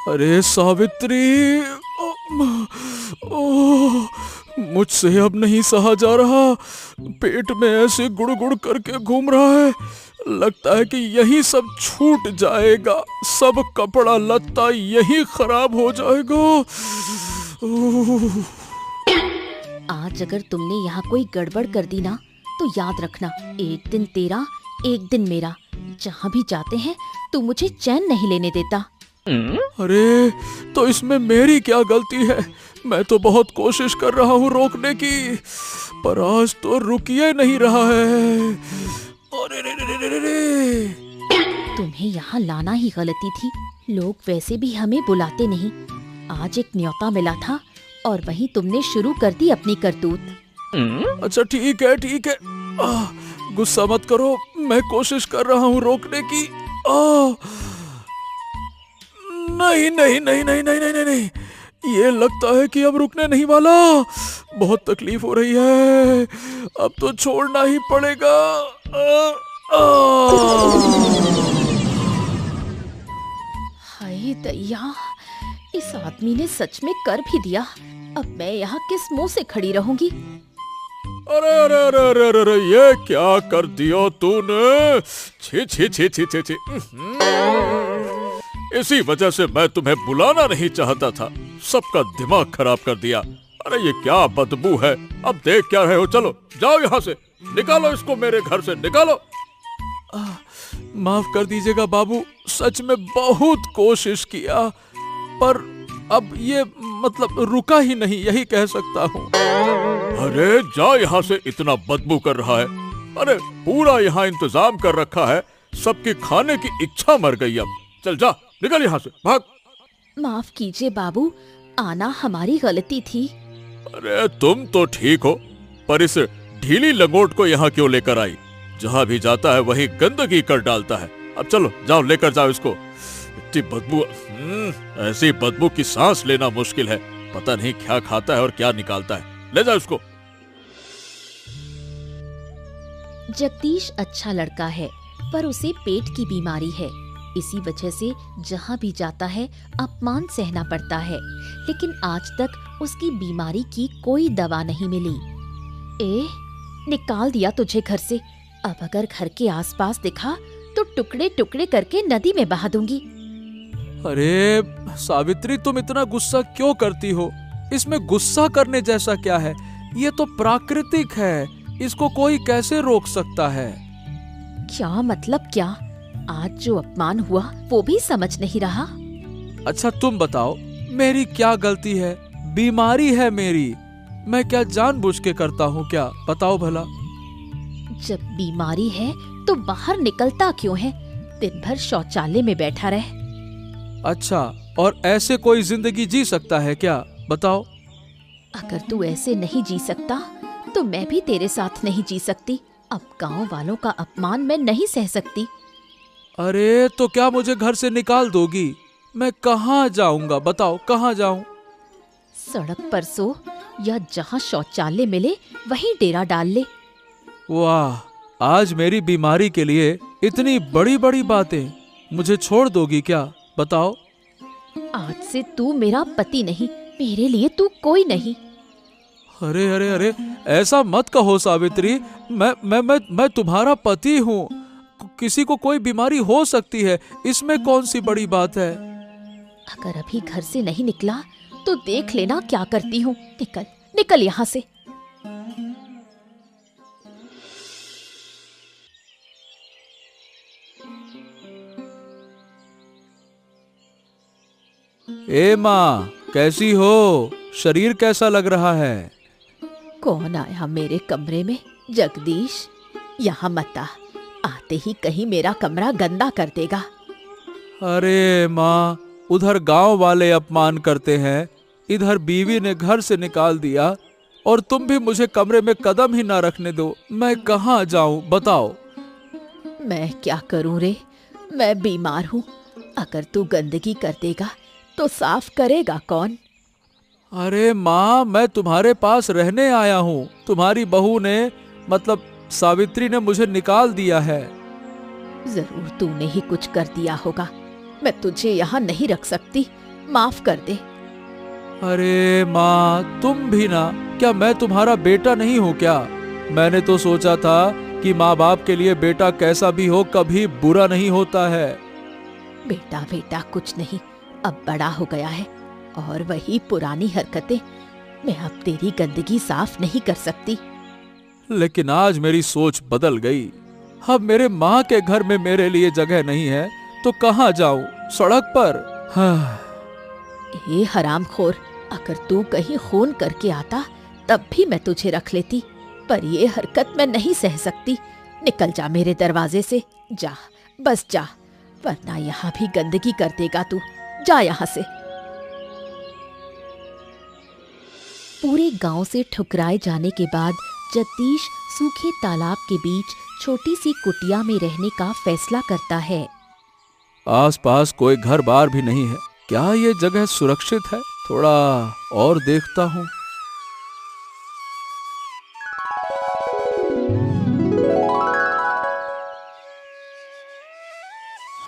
अरे सावित्री, ओह, मुझसे अब नहीं सहा जा रहा। पेट में ऐसे गुड़-गुड़ करके घूम रहा है, लगता है कि यही सब छूट जाएगा, सब कपड़ा लत्ता यही खराब हो जाएगा। ओह। आज अगर तुमने यहाँ कोई गड़बड़ कर दी ना, तो याद रखना, एक दिन तेरा एक दिन मेरा। जहाँ भी जाते हैं तू मुझे चैन नहीं लेने देता। अरे तो इसमें मेरी क्या गलती है? मैं तो बहुत कोशिश कर रहा हूँ रोकने की, पर आज तो रुक ही नहीं रहा है। अरे रे रे रे रे रे। तुम्हें यहाँ लाना ही गलती थी। लोग वैसे भी हमें बुलाते नहीं। आज एक न्योता मिला था और वहीं तुमने शुरू कर दी अपनी करतूत। अच्छा ठीक है ठीक है, गुस्सा मत करो, मैं कोशिश कर रहा हूँ रोकने की। नहीं नहीं नहीं नहीं नहीं नहीं नहीं नहीं, ये लगता है कि अब रुकने नहीं वाला। बहुत तकलीफ हो रही है, अब तो छोड़ना ही पड़ेगा। हाय दैया, इस आदमी ने सच में कर भी दिया। अब मैं यहाँ किस मुंह से खड़ी रहूंगी? अरे अरे अरे अरे अरे अरे, ये क्या कर दिया तूने? छी छी छी छी छी छी। इसी वजह से मैं तुम्हें बुलाना नहीं चाहता था, सबका दिमाग खराब कर दिया। अरे ये क्या बदबू है, अब देख क्या रहे हो? चलो जाओ यहाँ से, निकालो इसको मेरे घर से, निकालो। माफ कर दीजिएगा बाबू, सच में बहुत कोशिश किया, पर अब ये मतलब रुका ही नहीं, यही कह सकता हूँ। अरे जा यहाँ से, इतना बदबू कर रहा है। अरे पूरा यहाँ इंतजाम कर रखा है, सबकी खाने की इच्छा मर गई। अब चल जा, निकल यहाँ से, भाग। माफ कीजिए बाबू, आना हमारी गलती थी। अरे तुम तो ठीक हो, पर इस ढीली लंगोट को यहाँ क्यों लेकर आई? जहाँ भी जाता है वहीं गंदगी कर डालता है। अब चलो जाओ, लेकर जाओ इसको। इतनी बदबू, ऐसी बदबू की सांस लेना मुश्किल है। पता नहीं क्या खाता है और क्या निकालता है। ले जाओ इसको। जगदीश अच्छा लड़का है, पर उसे पेट की बीमारी है। इसी वजह से जहाँ भी जाता है अपमान सहना पड़ता है, लेकिन आज तक उसकी बीमारी की कोई दवा नहीं मिली। निकाल दिया तुझे घर से। अब अगर घर के आसपास दिखा तो टुकड़े टुकड़े करके नदी में बहा दूंगी। अरे सावित्री, तुम इतना गुस्सा क्यों करती हो? इसमें गुस्सा करने जैसा क्या है? ये तो प्राकृतिक है, इसको कोई कैसे रोक सकता है? क्या मतलब क्या? आज जो अपमान हुआ वो भी समझ नहीं रहा। अच्छा तुम बताओ, मेरी क्या गलती है? बीमारी है मेरी, मैं क्या जानबूझ के करता हूँ क्या? बताओ भला। जब बीमारी है तो बाहर निकलता क्यों है? दिन भर शौचालय में बैठा रहे। अच्छा, और ऐसे कोई जिंदगी जी सकता है क्या? बताओ। अगर तू ऐसे नहीं जी सकता तो मैं भी तेरे साथ नहीं जी सकती। अब गांव वालों का अपमान मैं नहीं सह सकती। अरे तो क्या मुझे घर से निकाल दोगी? मैं कहाँ जाऊंगा? बताओ, कहाँ जाऊं? सड़क पर सो या जहाँ शौचालय मिले वहीं डेरा डाल ले। वाह, आज मेरी बीमारी के लिए इतनी बड़ी बड़ी बातें। मुझे छोड़ दोगी क्या? बताओ। आज से तू मेरा पति नहीं, मेरे लिए तू कोई नहीं। अरे अरे अरे, ऐसा मत कहो सावित्री, मैं तुम्हारा पति हूँ। किसी को कोई बीमारी हो सकती है, इसमें कौन सी बड़ी बात है? अगर अभी घर से नहीं निकला तो देख लेना क्या करती हूँ। निकल निकल यहाँ से। ए माँ, कैसी हो? शरीर कैसा लग रहा है? कौन आया मेरे कमरे में? जगदीश, यहाँ मत आ, आते ही कहीं मेरा कमरा गंदा कर देगा। अरे माँ, उधर गांव वाले अपमान करते हैं, इधर बीवी ने घर से निकाल दिया, और तुम भी मुझे कमरे में कदम ही ना रखने दो। मैं कहाँ जाऊं? बताओ। मैं क्या करूं रे, मैं बीमार हूँ। अगर तू गंदगी कर देगा तो साफ करेगा कौन? अरे माँ, मैं तुम्हारे पास रहने आया हूँ। तुम्हारी बहू ने, मतलब सावित्री ने मुझे निकाल दिया है। जरूर तूने ही कुछ कर दिया होगा। मैं तुझे यहाँ नहीं रख सकती। माफ कर दे। अरे माँ, तुम भी ना, क्या मैं तुम्हारा बेटा नहीं हूँ क्या? मैंने तो सोचा था कि माँ बाप के लिए बेटा कैसा भी हो कभी बुरा नहीं होता है। बेटा बेटा कुछ नहीं, अब बड़ा हो गया है और वही पुरानी हरकतें। मैं अब तेरी गंदगी साफ नहीं कर सकती। लेकिन आज मेरी सोच बदल गई। अब मेरे माँ के घर में मेरे लिए जगह नहीं है तो कहाँ जाऊं? सड़क पर। हाँ। ए हरामखोर, अगर तू कहीं खून करके आता तब भी मैं तुझे रख लेती, पर ये हरकत मैं नहीं सह सकती। निकल जा मेरे दरवाजे से, जा, बस जा, वरना यहाँ भी गंदगी कर देगा तू। जा यहाँ से। पूरे गांव से ठुकराए जाने के बाद जगदीश सूखे तालाब के बीच छोटी सी कुटिया में रहने का फैसला करता है। आसपास कोई घर बार भी नहीं है। क्या ये जगह सुरक्षित है? थोड़ा और देखता हूँ।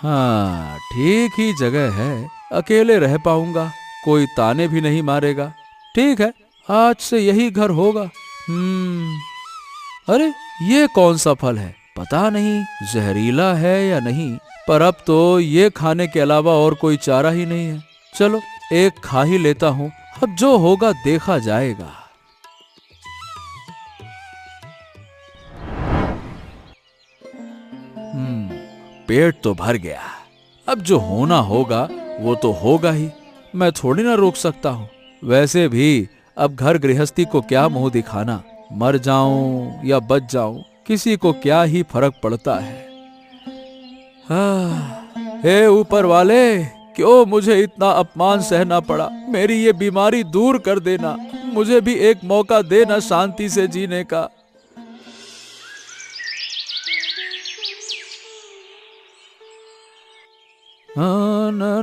हाँ, ठीक ही जगह है। अकेले रह पाऊंगा, कोई ताने भी नहीं मारेगा। ठीक है, आज से यही घर होगा। अरे, ये कौन सा फल है? पता नहीं जहरीला है या नहीं, पर अब तो ये खाने के अलावा और कोई चारा ही नहीं है। चलो एक खा ही लेता हूँ, अब जो होगा देखा जाएगा। पेट तो भर गया, अब जो होना होगा वो तो होगा ही। मैं थोड़ी ना रोक सकता हूँ। वैसे भी अब घर गृहस्थी को क्या मुंह दिखाना, मर जाऊं या बच जाऊं, किसी को क्या ही फर्क पड़ता है। हे ऊपर वाले, क्यों मुझे इतना अपमान सहना पड़ा? मेरी ये बीमारी दूर कर देना, मुझे भी एक मौका देना शांति से जीने का। ना, ना,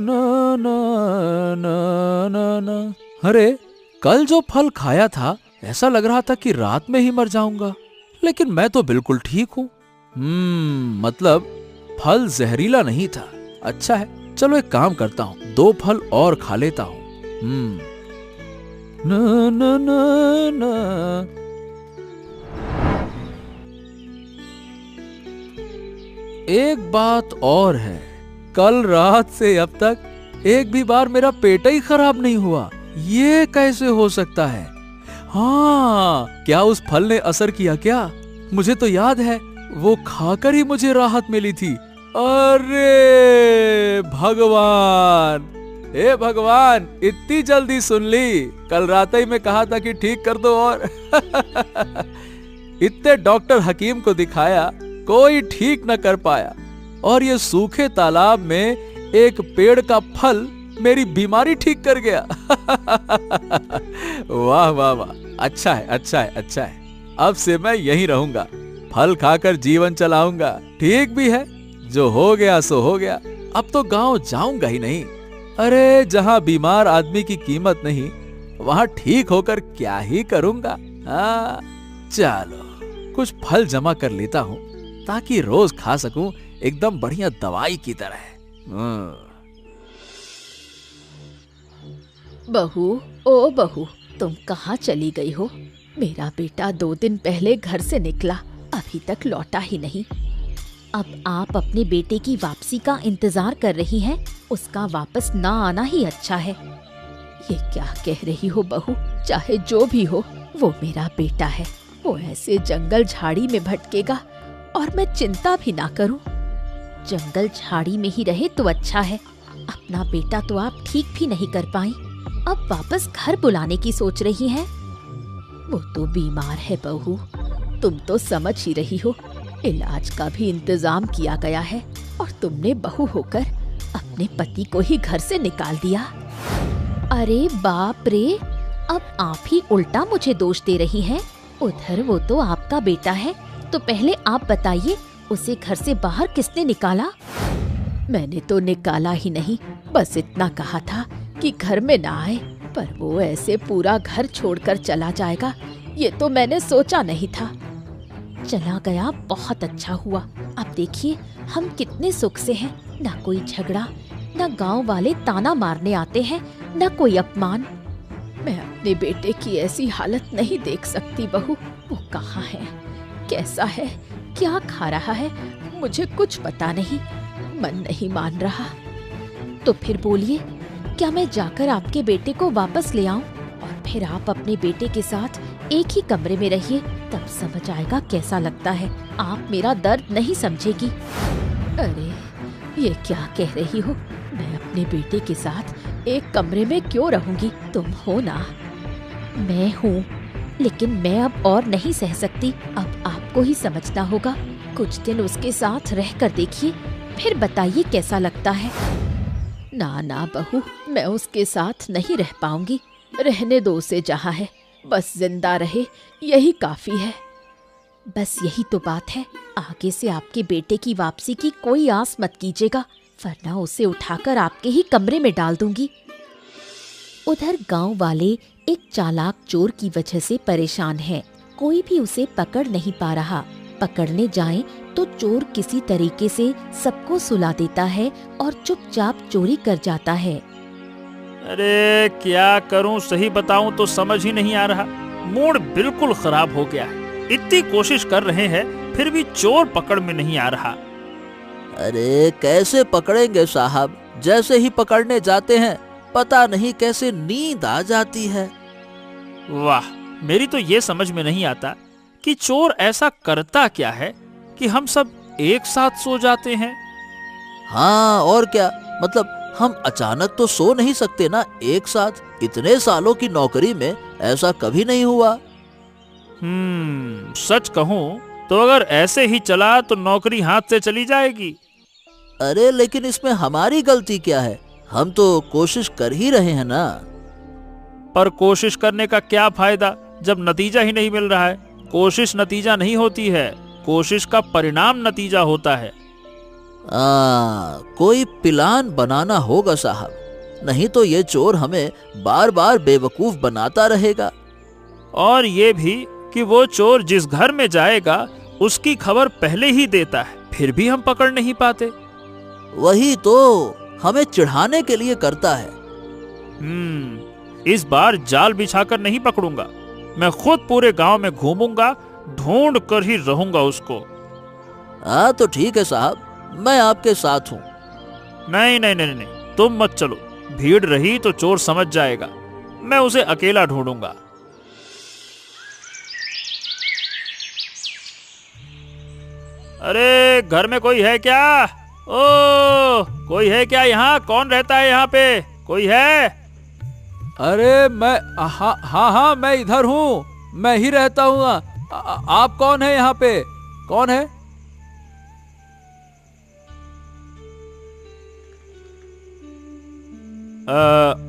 ना, ना, ना, ना। अरे, कल जो फल खाया था ऐसा लग रहा था कि रात में ही मर जाऊंगा, लेकिन मैं तो बिल्कुल ठीक हूँ। मतलब फल जहरीला नहीं था। अच्छा है, चलो एक काम करता हूँ, 2 फल और खा लेता हूँ। ना, ना, ना, ना। एक बात और है, कल रात से अब तक एक भी बार मेरा पेट ही खराब नहीं हुआ। ये कैसे हो सकता है? हाँ, क्या उस फल ने असर किया क्या? मुझे तो याद है, वो खाकर ही मुझे राहत मिली थी। अरे भगवान, हे भगवान, इतनी जल्दी सुन ली? कल रात ही में कहा था कि ठीक कर दो और इतने डॉक्टर हकीम को दिखाया, कोई ठीक न कर पाया, और ये सूखे तालाब में एक पेड़ का फल मेरी बीमारी ठीक कर गया। वाह वाह वाह, अच्छा है, अच्छा है, अच्छा है। अब से मैं यहीं रहूंगा, फल खाकर जीवन चलाऊंगा। ठीक भी है, जो हो गया सो हो गया, अब तो गांव जाऊंगा ही नहीं। अरे, जहां बीमार आदमी की कीमत नहीं, वहां ठीक होकर क्या ही करूंगा। हाँ, चलो कुछ फल जमा कर लेता हूँ ताकि रोज खा सकूं, एकदम बढ़िया दवाई की तरह। बहू, ओ बहू, तुम कहाँ चली गई हो? मेरा बेटा 2 दिन पहले घर से निकला, अभी तक लौटा ही नहीं। अब आप अपने बेटे की वापसी का इंतजार कर रही हैं? उसका वापस ना आना ही अच्छा है। ये क्या कह रही हो बहू? चाहे जो भी हो, वो मेरा बेटा है। वो ऐसे जंगल झाड़ी में भटकेगा और मैं चिंता भी ना करूं। जंगल झाड़ी में ही रहे तो अच्छा है। अपना बेटा तो आप ठीक भी नहीं कर पाई, अब वापस घर बुलाने की सोच रही हैं? वो तो बीमार है बहू, तुम तो समझ ही रही हो। इलाज का भी इंतजाम किया गया है और तुमने बहू होकर अपने पति को ही घर से निकाल दिया। अरे बाप रे, अब आप ही उल्टा मुझे दोष दे रही हैं। उधर वो तो आपका बेटा है, तो पहले आप बताइए, उसे घर से बाहर किसने निकाला? मैंने तो निकाला ही नहीं, बस इतना कहा था कि घर में ना आए, पर वो ऐसे पूरा घर छोड़कर चला जाएगा, ये तो मैंने सोचा नहीं था। चला गया, बहुत अच्छा हुआ। अब देखिए हम कितने सुख से हैं, ना कोई झगड़ा, न गांव वाले ताना मारने आते हैं, न कोई अपमान। मैं अपने बेटे की ऐसी हालत नहीं देख सकती बहू। वो कहाँ है, कैसा है, क्या खा रहा है, मुझे कुछ पता नहीं। मन नहीं मान रहा। तो फिर बोलिए, क्या मैं जाकर आपके बेटे को वापस ले आऊं और फिर आप अपने बेटे के साथ एक ही कमरे में रहिए? तब समझ आएगा कैसा लगता है। आप मेरा दर्द नहीं समझेगी। अरे ये क्या कह रही हो? मैं अपने बेटे के साथ एक कमरे में क्यों रहूंगी? तुम हो ना? मैं हूँ, लेकिन मैं अब और नहीं सह सकती। अब आपको ही समझना होगा। कुछ दिन उसके साथ रह कर देखिए, फिर बताइए कैसा लगता है। ना ना बहू, मैं उसके साथ नहीं रह पाऊंगी। रहने दो उसे जहाँ है, बस जिंदा रहे यही काफी है। बस यही तो बात है। आगे से आपके बेटे की वापसी की कोई आस मत कीजिएगा, वरना उसे उठाकर आपके ही कमरे में डाल दूंगी। उधर गांव वाले एक चालाक चोर की वजह से परेशान हैं। कोई भी उसे पकड़ नहीं पा रहा। पकड़ने जाएं तो चोर किसी तरीके से सबको सुला देता है और चुपचाप चोरी कर जाता है। अरे क्या करूं, सही बताऊं तो समझ ही नहीं आ रहा। मूड बिल्कुल खराब हो गया है। इतनी कोशिश कर रहे हैं फिर भी चोर पकड़ में नहीं आ रहा। अरे कैसे पकड़ेंगे साहब? जैसे ही पकड़ने जाते हैं पता नहीं कैसे नींद आ जाती है। वाह, मेरी तो ये समझ में नहीं आता कि चोर ऐसा करता क्या है कि हम सब एक साथ सो जाते हैं। हाँ और क्या, मतलब हम अचानक तो सो नहीं सकते ना एक साथ। इतने सालों की नौकरी में ऐसा कभी नहीं हुआ। सच कहूँ तो अगर ऐसे ही चला तो नौकरी हाथ से चली जाएगी। अरे लेकिन इसमें हमारी गलती क्या है? हम तो कोशिश कर ही रहे हैं ना। पर कोशिश करने का क्या फायदा जब नतीजा ही नहीं मिल रहा है? कोशिश नतीजा नहीं होती है, कोशिश का परिणाम नतीजा होता है। कोई प्लान बनाना होगा साहब, नहीं तो ये चोर हमें बार बार बेवकूफ बनाता रहेगा। और ये भी कि वो चोर जिस घर में जाएगा उसकी खबर पहले ही देता है, फिर भी हम पकड़ नहीं पाते। वही तो, हमें चिढ़ाने के लिए करता है। इस बार जाल बिछाकर नहीं पकड़ूंगा, मैं खुद पूरे गांव में घूमूंगा, ढूंढ कर ही रहूंगा उसको। तो ठीक है साहब, मैं आपके साथ हूँ। नहीं नहीं नहीं नहीं, तुम मत चलो। भीड़ रही तो चोर समझ जाएगा। मैं उसे अकेला ढूंढूंगा। अरे घर में कोई है क्या? ओ, कोई है क्या यहाँ? कौन रहता है यहाँ पे? कोई है? अरे मैं हाँ मैं इधर हूँ, मैं ही रहता हूँ। आप कौन है यहाँ पे? कौन है?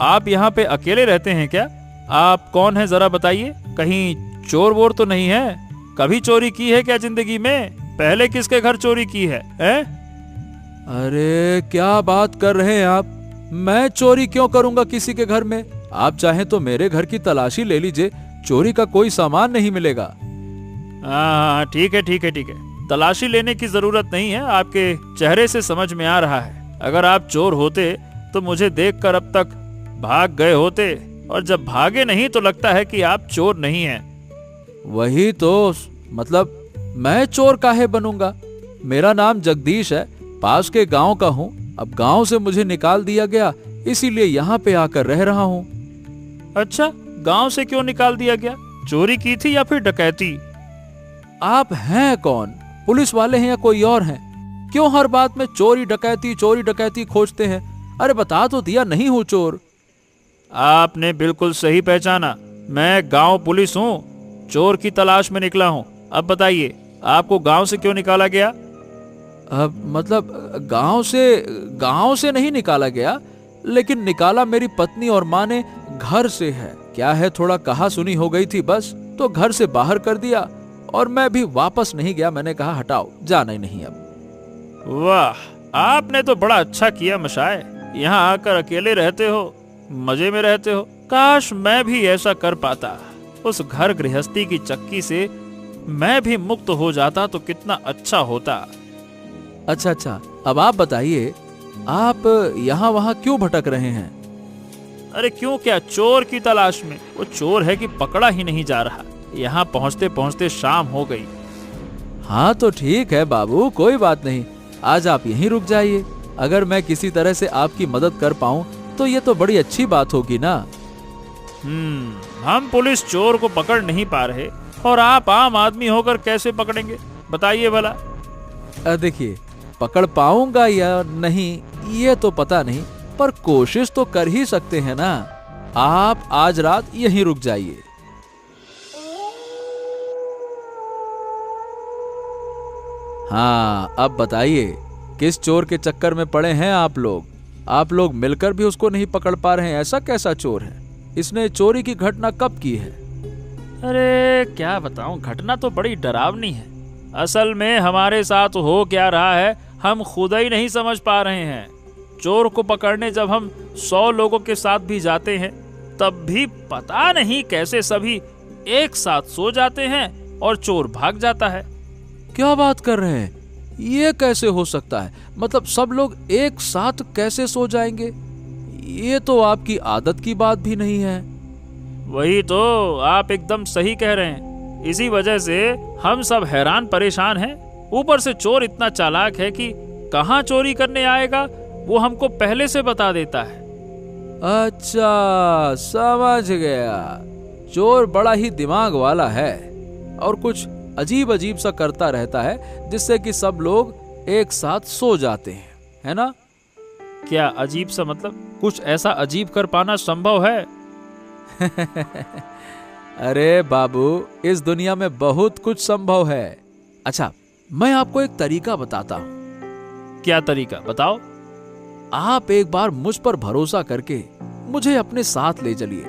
आप यहाँ पे अकेले रहते हैं क्या? आप कौन है जरा बताइए। कहीं चोर वोर तो नहीं है? कभी चोरी की है क्या जिंदगी में? पहले किसके घर चोरी की है? अरे क्या बात कर रहे हैं आप? मैं चोरी क्यों करूंगा किसी के घर में? आप चाहें तो मेरे घर की तलाशी ले लीजिए, चोरी का कोई सामान नहीं मिलेगा। हाँ ठीक है ठीक है ठीक है, तलाशी लेने की जरूरत नहीं है। आपके चेहरे से समझ में आ रहा है। अगर आप चोर होते तो मुझे देखकर अब तक भाग गए होते, और जब भागे नहीं तो लगता है कि आप चोर नहीं हैं। वही तो, मतलब मैं चोर काहे बनूंगा? मेरा नाम जगदीश है, पास के गांव का हूँ। अब गांव से मुझे निकाल दिया गया, इसीलिए यहाँ पे आकर रह रहा हूँ। अच्छा, गांव से क्यों निकाल दिया गया? चोरी की थी या फिर डकैती? आप हैं कौन? पुलिस वाले हैं या कोई और हैं? क्यों हर बात में चोरी डकैती खोजते हैं? अरे बता तो दिया नहीं हूँ चोर। आपने बिल्कुल सही पहचाना, मैं गांव पुलिस हूँ, चोर की तलाश में निकला हूँ। अब बताइए, आपको गांव से क्यों निकाला गया? मतलब गांव से नहीं निकाला गया, लेकिन निकाला मेरी पत्नी और माँ ने घर से है। क्या है, थोड़ा कहा सुनी हो गई थी बस, तो घर से बाहर कर दिया और मैं भी वापस नहीं गया। मैंने कहा हटाओ, जाना ही नहीं अब। वाह, आपने तो बड़ा अच्छा किया मशाए। यहाँ आकर अकेले रहते हो, मजे में रहते हो। काश मैं भी ऐसा कर पाता। उस घर गृहस्थी की चक्की से मैं भी मुक्त हो जाता तो कितना अच्छा होता। अच्छा, अब आप बताइए, आप यहाँ वहाँ क्यों भटक रहे हैं? अरे क्यों क्या, चोर की तलाश में। वो चोर है कि पकड़ा ही नहीं जा रहा। यहाँ पहुँचते पहुँचते शाम हो गई। हाँ तो ठीक है बाबू, कोई बात नहीं, आज आप यहीं रुक जाइए। अगर मैं किसी तरह से आपकी मदद कर पाऊं तो ये तो बड़ी अच्छी बात होगी ना। हम पुलिस चोर को पकड़ नहीं पा रहे और आप आम आदमी होकर कैसे पकड़ेंगे, बताइए भला। देखिए, पकड़ पाऊंगा या नहीं ये तो पता नहीं, पर कोशिश तो कर ही सकते हैं ना। आप आज रात यहीं रुक जाइए। हाँ, अब बताइए, किस चोर के चक्कर में पड़े हैं आप लोग? आप लोग मिलकर भी उसको नहीं पकड़ पा रहे हैं। ऐसा कैसा चोर है? इसने चोरी की घटना कब की है? अरे क्या बताऊं, घटना तो बड़ी डरावनी है। असल में हमारे साथ हो क्या रहा है हम खुद ही नहीं समझ पा रहे हैं। चोर को पकड़ने जब हम 100 लोगों के साथ भी जाते हैं तब भी पता नहीं कैसे सभी एक साथ सो जाते हैं और चोर भाग जाता है। क्या बात कर रहे हैं? ये कैसे हो सकता है? मतलब सब लोग एक साथ कैसे सो जाएंगे? ये तो आपकी आदत की बात भी नहीं है। वही तो, आप एकदम सही कह रहे हैं। इसी वजह से हम सब हैरान परेशान हैं। ऊपर से चोर इतना चालाक है कि कहाँ चोरी करने आएगा वो हमको पहले से बता देता है। अच्छा, समझ गया। चोर बड़ा ही दिमाग वाला है और कुछ अजीब अजीब सा करता रहता है जिससे कि सब लोग एक साथ सो जाते हैं, है ना? क्या अजीब सा मतलब? कुछ ऐसा अजीब कर पाना संभव है? अरे बाबू, इस दुनिया में बहुत कुछ संभव है। अच्छा, मैं आपको एक तरीका बताता हूँ। क्या तरीका, बताओ। आप एक बार मुझ पर भरोसा करके मुझे अपने साथ ले चलिए।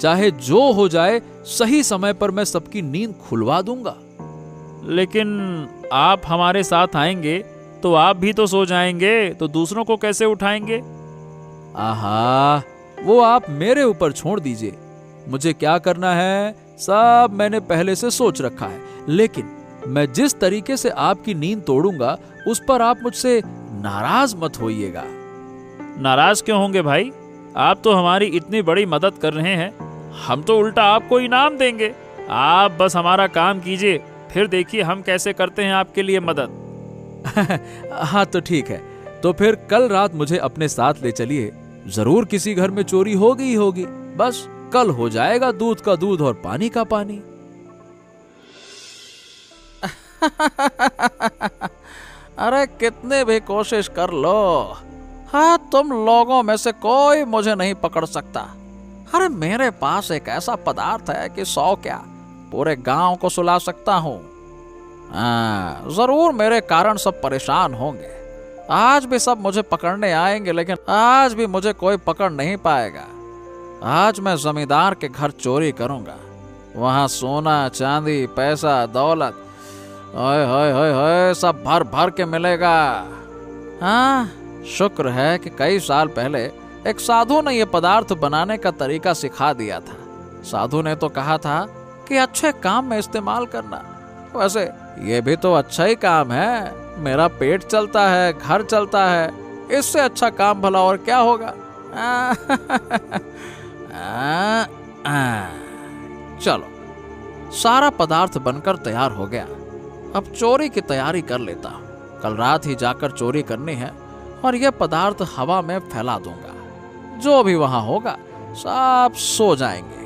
चाहे जो हो जाए, सही समय पर मैं सबकी नींद खुलवा दूंगा। लेकिन आप हमारे साथ आएंगे तो आप भी तो सो जाएंगे, तो दूसरों को कैसे उठाएंगे? आहा, वो आप मेरे ऊपर छोड़ दीजिए। मुझे क्या करना है सब मैंने पहले से सोच रखा है। लेकिन मैं जिस तरीके से आपकी नींद तोड़ूंगा उस पर आप मुझसे नाराज मत होइएगा। नाराज क्यों होंगे भाई? आप तो हमारी इतनी बड़ी मदद कर रहे हैं, हम तो उल्टा आपको इनाम देंगे। आप बस हमारा काम कीजिए, फिर देखिए हम कैसे करते हैं आपके लिए मदद। हाँ तो ठीक है, तो फिर कल रात मुझे अपने साथ ले चलिए। जरूर किसी घर में चोरी होगी ही होगी। बस कल हो जाएगा दूध का दूध और पानी का पानी। अरे कितने भी कोशिश कर लो, हाँ तुम लोगों में से कोई मुझे नहीं पकड़ सकता। अरे मेरे पास एक ऐसा पदार्थ है कि 100 क्या पूरे गांव को सुला सकता हूँ। जरूर मेरे कारण सब परेशान होंगे। आज भी सब मुझे पकड़ने आएंगे, लेकिन आज भी मुझे कोई पकड़ नहीं पाएगा। आज मैं जमींदार के घर चोरी करूंगा। वहां सोना चांदी पैसा दौलत ओए होए होए होए सब भर भर के मिलेगा। हाँ, शुक्र है कि कई साल पहले एक साधु ने ये पदार्थ बनाने का तरीका सिखा दिया था। साधु ने तो कहा था कि अच्छे काम में इस्तेमाल करना। वैसे ये भी तो अच्छा ही काम है। मेरा पेट चलता है, घर चलता है, इससे अच्छा काम भला और क्या होगा। चलो, सारा पदार्थ बनकर तैयार हो गया। अब चोरी की तैयारी कर लेता हूँ। कल रात ही जाकर चोरी करनी है और यह पदार्थ हवा में फैला दूंगा। जो भी वहां होगा सब सो जाएंगे।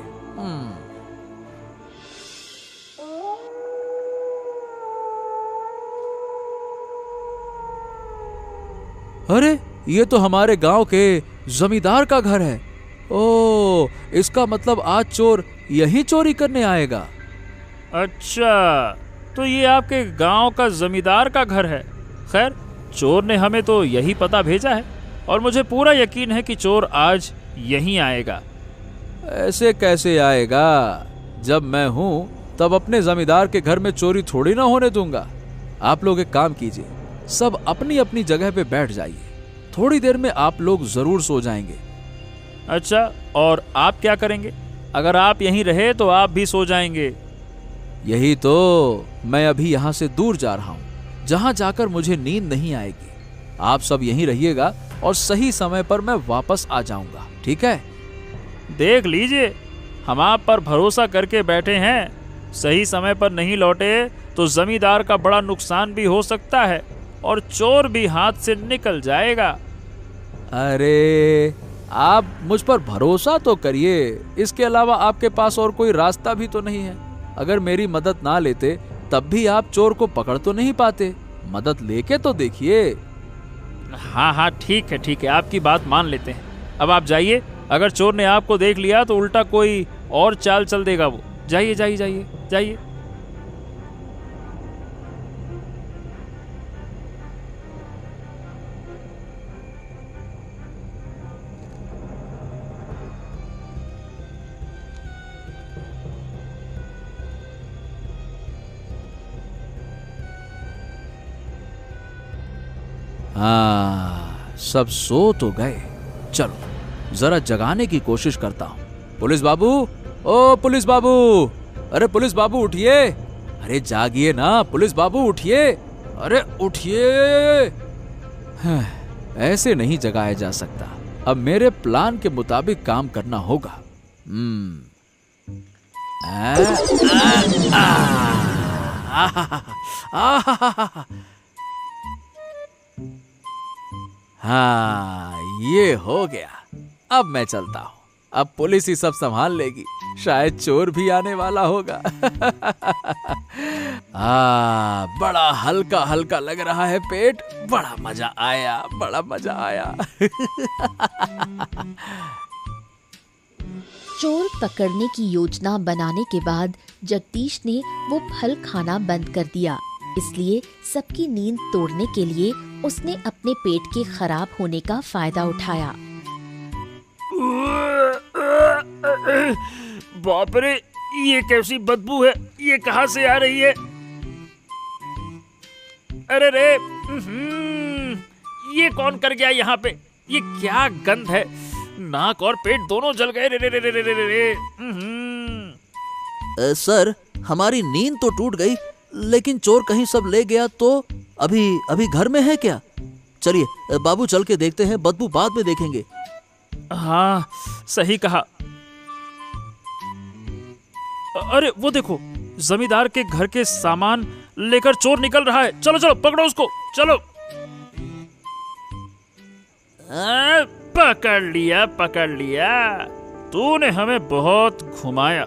अरे ये तो हमारे गांव के जमींदार का घर है। ओ, इसका मतलब आज चोर यहीं चोरी करने आएगा। अच्छा, तो ये आपके गांव का जमींदार का घर है। खैर, चोर ने हमें तो यही पता भेजा है और मुझे पूरा यकीन है कि चोर आज यहीं आएगा। ऐसे कैसे आएगा? जब मैं हूं तब अपने जमींदार के घर में चोरी थोड़ी ना होने दूंगा। आप लोग एक काम कीजिए, सब अपनी अपनी जगह पे बैठ जाइए। थोड़ी देर में आप लोग जरूर सो जाएंगे। अच्छा, और आप क्या करेंगे? अगर आप यहीं रहे तो आप भी सो जाएंगे। यही तो, मैं अभी यहाँ से दूर जा रहा हूँ, जहाँ जाकर मुझे नींद नहीं आएगी। आप सब यहीं रहिएगा, और सही समय पर मैं वापस आ जाऊंगा, ठीक है? देख लीजिए, हम आप पर भरोसा करके बैठे हैं। सही समय पर नहीं लौटे तो जमींदार का बड़ा नुकसान भी हो सकता है और चोर भी हाथ से निकल जाएगा। अरे आप मुझ पर भरोसा तो करिए, इसके अलावा आपके पास और कोई रास्ता भी तो नहीं है। अगर मेरी मदद ना लेते तब भी आप चोर को पकड़ तो नहीं पाते। मदद लेके तो देखिए। हाँ हाँ ठीक है, आपकी बात मान लेते हैं। अब आप जाइए, अगर चोर ने आपको देख लिया तो उल्टा कोई और चाल चल देगा वो। जाइए जाइए जाइए जाइए। हाँ, सब सो तो गए। चलो जरा जगाने की कोशिश करता हूँ। पुलिस बाबू, ओ पुलिस बाबू, अरे पुलिस बाबू उठिए, अरे जागिए ना पुलिस बाबू, उठिए, अरे उठिए। ऐसे नहीं जगाया जा सकता, अब मेरे प्लान के मुताबिक काम करना होगा। हाँ, ये हो गया। अब मैं चलता हूँ, अब पुलिस ही सब संभाल लेगी, शायद चोर भी आने वाला होगा। बड़ा हल्का हल्का लग रहा है पेट, बड़ा मजा आया, बड़ा मजा आया। चोर पकड़ने की योजना बनाने के बाद जगदीश ने वो फल खाना बंद कर दिया। इसलिए सबकी नींद तोड़ने के लिए उसने अपने पेट के खराब होने का फायदा उठाया। बाप रे, ये कैसी बदबू है, ये कहाँ से आ रही है? अरे रे, ये कौन कर गया यहाँ पे? ये क्या गंध है, नाक और पेट दोनों जल गए। रे रे रे रे रे रे रे। सर, हमारी नींद तो टूट गई, लेकिन चोर कहीं सब ले गया तो अभी घर में है क्या? चलिए बाबू, चल के देखते हैं, बदबू बाद में देखेंगे। हाँ, सही कहा। अरे वो देखो, जमींदार के घर के सामान लेकर चोर निकल रहा है। चलो चलो, पकड़ो उसको, चलो। पकड़ लिया, पकड़ लिया। तूने हमें बहुत घुमाया।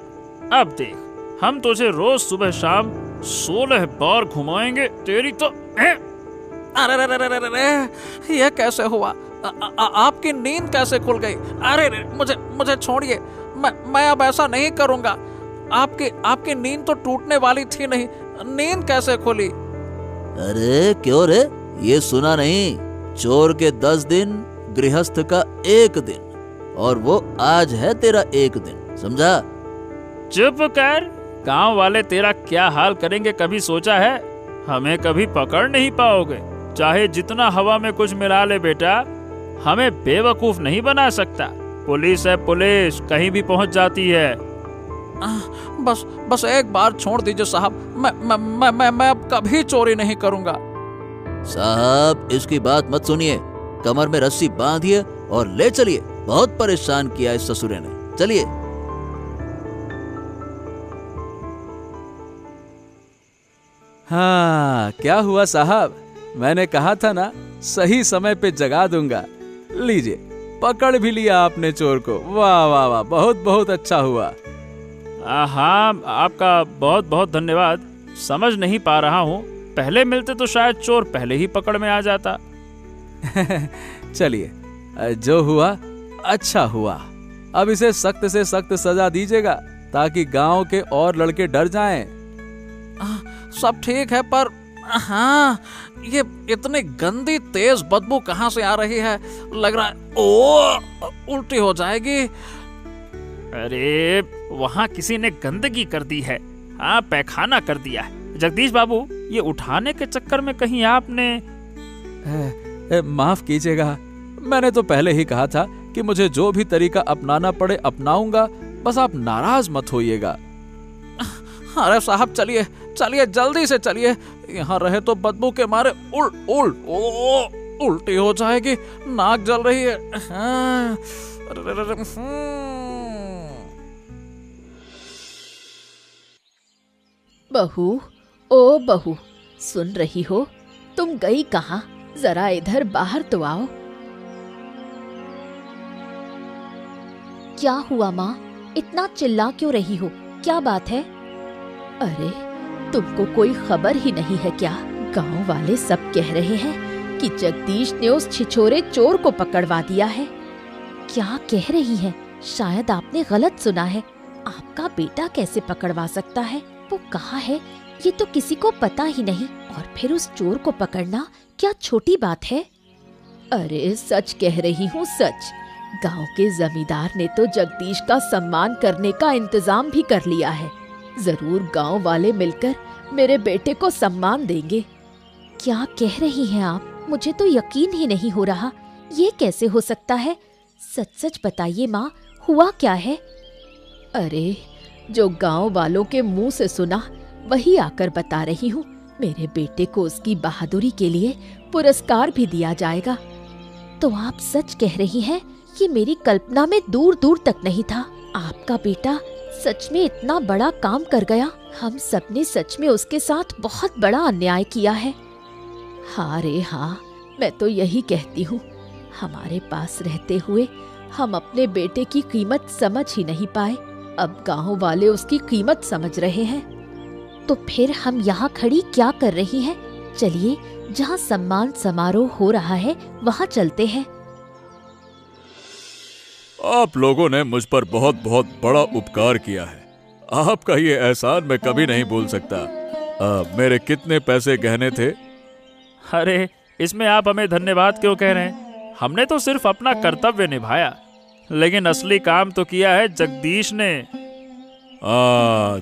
अब देख, हम तुझे रोज सुबह शाम 16 बार घुमाएंगे। तेरी तो अरे रे रे रे रे, ये कैसे हुआ? आपकी नींद कैसे खुल गई? अरे रे, मुझे छोड़िए, मैं अब ऐसा नहीं करूंगा। आपकी नींद तो टूटने वाली थी नहीं, नींद कैसे खुली? अरे क्यों रे, ये सुना नहीं? चोर के 10 दिन, गृहस्थ का 1 दिन, और वो आज है तेरा 1 दिन, समझा? चुप कर। गांव वाले तेरा क्या हाल करेंगे कभी सोचा है? हमें कभी पकड़ नहीं पाओगे, चाहे जितना हवा में कुछ मिला ले बेटा, हमें बेवकूफ नहीं बना सकता। पुलिस है पुलिस, कहीं भी पहुंच जाती है। बस एक बार छोड़ दीजिए साहब, मैं अब कभी चोरी नहीं करूंगा। साहब, इसकी बात मत सुनिए, कमर में रस्सी बांधिए और ले चलिए। बहुत परेशान किया इस ससुरे ने, चलिए। हाँ, क्या हुआ साहब, मैंने कहा था ना, सही समय पे जगा दूंगा। लीजिए, पकड़ भी लिया आपने चोर को। वाह वाह वाह, बहुत बहुत अच्छा हुआ। हाँ, आपका बहुत बहुत धन्यवाद। समझ नहीं पा रहा हूँ, पहले मिलते तो शायद चोर पहले ही पकड़ में आ जाता। चलिए, जो हुआ अच्छा हुआ। अब इसे सख्त से सख्त सजा दीजिएगा ताकि गांव के और लड़के डर जाएं। सब ठीक है, पर हाँ, ये इतनी गंदी तेज बदबू कहाँ से आ रही है? लग रहा है उल्टी हो जाएगी। अरे वहाँ किसी ने गंदगी कर दी है। हाँ, पैखाना कर दिया है। जगदीश बाबू, ये उठाने के चक्कर में कहीं आपने माफ कीजिएगा, मैंने तो पहले ही कहा था कि मुझे जो भी तरीका अपनाना पड़े अपनाऊंगा, बस आप नाराज मत होइएगा। अरे साहब, चलिए चलिए, जल्दी से चलिए, यहाँ रहे तो बदबू के मारे उल्टी हो जाएगी, नाक जल रही है। हाँ, बहू, ओ बहू, सुन रही हो? तुम गई कहाँ? जरा इधर बाहर तो आओ। क्या हुआ माँ? इतना चिल्ला क्यों रही हो? क्या बात है? अरे, तुमको कोई खबर ही नहीं है क्या? गांव वाले सब कह रहे हैं कि जगदीश ने उस छिछोरे चोर को पकड़वा दिया है। क्या कह रही हैं? शायद आपने गलत सुना है। आपका बेटा कैसे पकड़वा सकता है? वो कहाँ है ये तो किसी को पता ही नहीं। और फिर उस चोर को पकड़ना क्या छोटी बात है? अरे सच कह रही हूँ, सच। गांव के जमींदार ने तो जगदीश का सम्मान करने का इंतजाम भी कर लिया है। जरूर गांव वाले मिलकर मेरे बेटे को सम्मान देंगे। क्या कह रही हैं आप? मुझे तो यकीन ही नहीं हो रहा। ये कैसे हो सकता है? सच सच बताइए माँ, हुआ क्या है? अरे, जो गांव वालों के मुंह से सुना वही आकर बता रही हूँ। मेरे बेटे को उसकी बहादुरी के लिए पुरस्कार भी दिया जाएगा। तो आप सच कह रही हैं? ये मेरी कल्पना में दूर दूर तक नहीं था। आपका बेटा सच में इतना बड़ा काम कर गया। हम सबने सच में उसके साथ बहुत बड़ा अन्याय किया है। हाँ रे हाँ, मैं तो यही कहती हूँ। हमारे पास रहते हुए हम अपने बेटे की कीमत समझ ही नहीं पाए। अब गांव वाले उसकी कीमत समझ रहे हैं। तो फिर हम यहाँ खड़ी क्या कर रही हैं? चलिए, जहाँ सम्मान समारोह हो रहा है वहाँ चलते हैं। आप लोगों ने मुझ पर बहुत बहुत बड़ा उपकार किया है। आपका ये एहसान मैं कभी नहीं भूल सकता। मेरे कितने पैसे गहने थे? अरे, इसमें आप हमें धन्यवाद क्यों कह रहे हैं? हमने तो सिर्फ अपना कर्तव्य निभाया, लेकिन असली काम तो किया है जगदीश ने।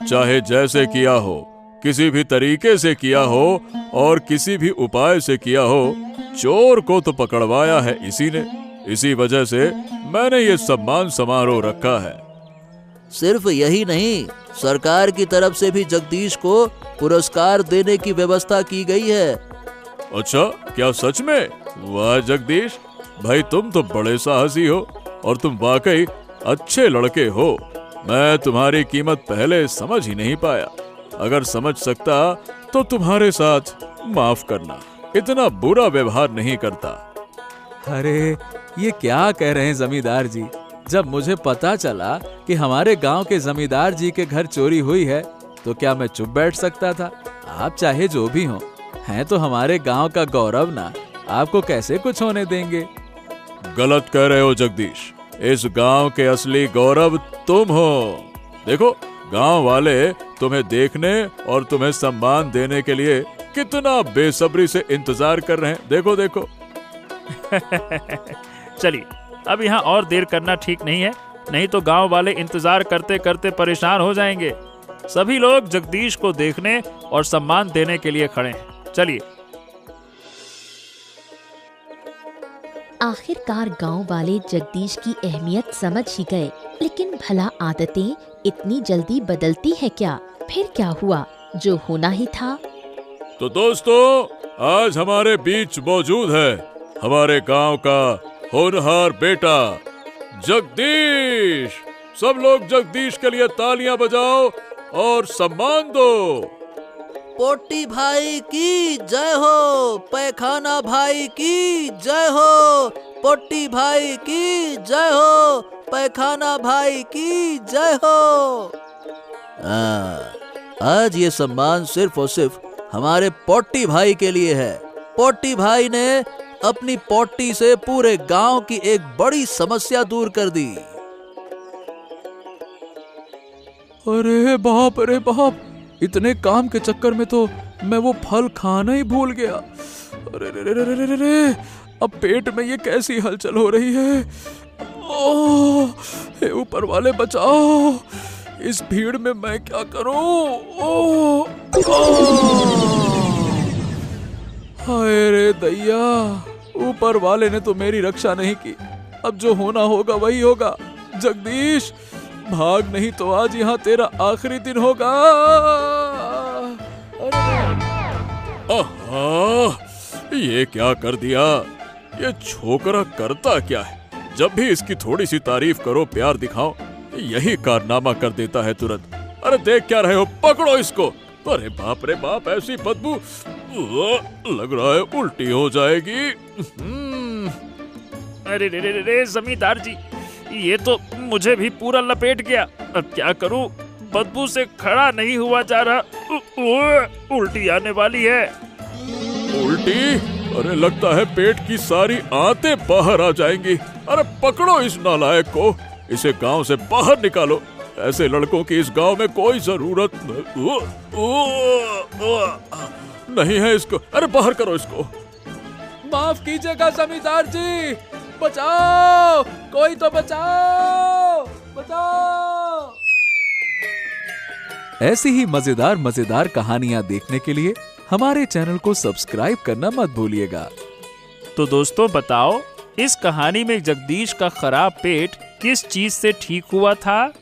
चाहे जैसे किया हो, किसी भी तरीके से किया हो और किसी भी उपाय से किया हो, चोर को तो पकड़वाया है इसी ने। इसी वजह से मैंने ये सम्मान समारोह रखा है। सिर्फ यही नहीं, सरकार की तरफ से भी जगदीश को पुरस्कार देने की व्यवस्था की गई है। अच्छा, क्या सच में? वाह जगदीश भाई, तुम तो बड़े साहसी हो और तुम वाकई अच्छे लड़के हो। मैं तुम्हारी कीमत पहले समझ ही नहीं पाया। अगर समझ सकता तो तुम्हारे साथ माफ करना, इतना बुरा व्यवहार नहीं करता। अरे, ये क्या कह रहे हैं जमींदार जी? जब मुझे पता चला कि हमारे गांव के जमींदार जी के घर चोरी हुई है तो क्या मैं चुप बैठ सकता था? आप चाहे जो भी हो, हैं तो हमारे गांव का गौरव ना। आपको कैसे कुछ होने देंगे? गलत कह रहे हो जगदीश। इस गांव के असली गौरव तुम हो। देखो, गांव वाले तुम्हें देखने और तुम्हें सम्मान देने के लिए कितना बेसब्री से इंतजार कर रहे हैं। देखो देखो। चलिए, अब यहाँ और देर करना ठीक नहीं है, नहीं तो गांव वाले इंतजार करते करते परेशान हो जाएंगे। सभी लोग जगदीश को देखने और सम्मान देने के लिए खड़े हैं। चलिए। आखिरकार गांव वाले जगदीश की अहमियत समझ ही गए। लेकिन भला आदतें इतनी जल्दी बदलती है क्या? फिर क्या हुआ? जो होना ही था। तो दोस्तों, आज हमारे बीच मौजूद है हमारे गांव का होनहार बेटा जगदीश। सब लोग जगदीश के लिए तालियां बजाओ और सम्मान दो। पोटी भाई की जय हो, पैखाना भाई की जय हो, पोटी भाई की जय हो, पैखाना भाई की जय हो। आज ये सम्मान सिर्फ और सिर्फ हमारे पोटी भाई के लिए है। पोटी भाई ने अपनी पोटी से पूरे गांव की एक बड़ी समस्या दूर कर दी। अरे बाप रे बाप, इतने काम के चक्कर में तो मैं वो फल खाना ही भूल गया। अरे रे रे रे रे रे, अब पेट में ये कैसी हलचल हो रही है। ओह, हे ऊपर वाले बचाओ, इस भीड़ में मैं क्या करूं? ओह, हाय रे दैया, ऊपर वाले ने तो मेरी रक्षा नहीं की। अब जो होना होगा वही होगा। जगदीश, भाग नहीं तो आज यहाँ तेरा आखिरी दिन होगा। आहा, ये क्या कर दिया? ये छोकरा करता क्या है? जब भी इसकी थोड़ी सी तारीफ करो, प्यार दिखाओ, यही कारनामा कर देता है तुरंत। अरे देख क्या रहे हो, पकड़ो इसको। अरे बाप रे बाप, ऐसी बदबू, लग रहा है उल्टी हो जाएगी। अरे रे रे रे जमींदार जी, ये तो मुझे भी पूरा लपेट गया। अब क्या करूं? बदबू से खड़ा नहीं हुआ जा रहा। उल्टी आने वाली है। उल्टी? अरे लगता है पेट की सारी आंतें बाहर आ जाएंगी। अरे पकड़ो इस नालायक को, इसे गांव से बाहर निकालो। ऐसे लड़कों की इस गांव में कोई जरूरत नहीं है इसको। अरे बाहर करो इसको। माफ कीजिएगा जमींदार जी, बचाओ, कोई तो बचाओ, बचाओ। ऐसी ही मजेदार कहानियां देखने के लिए हमारे चैनल को सब्सक्राइब करना मत भूलिएगा। तो दोस्तों बताओ, इस कहानी में जगदीश का खराब पेट किस चीज से ठीक हुआ था?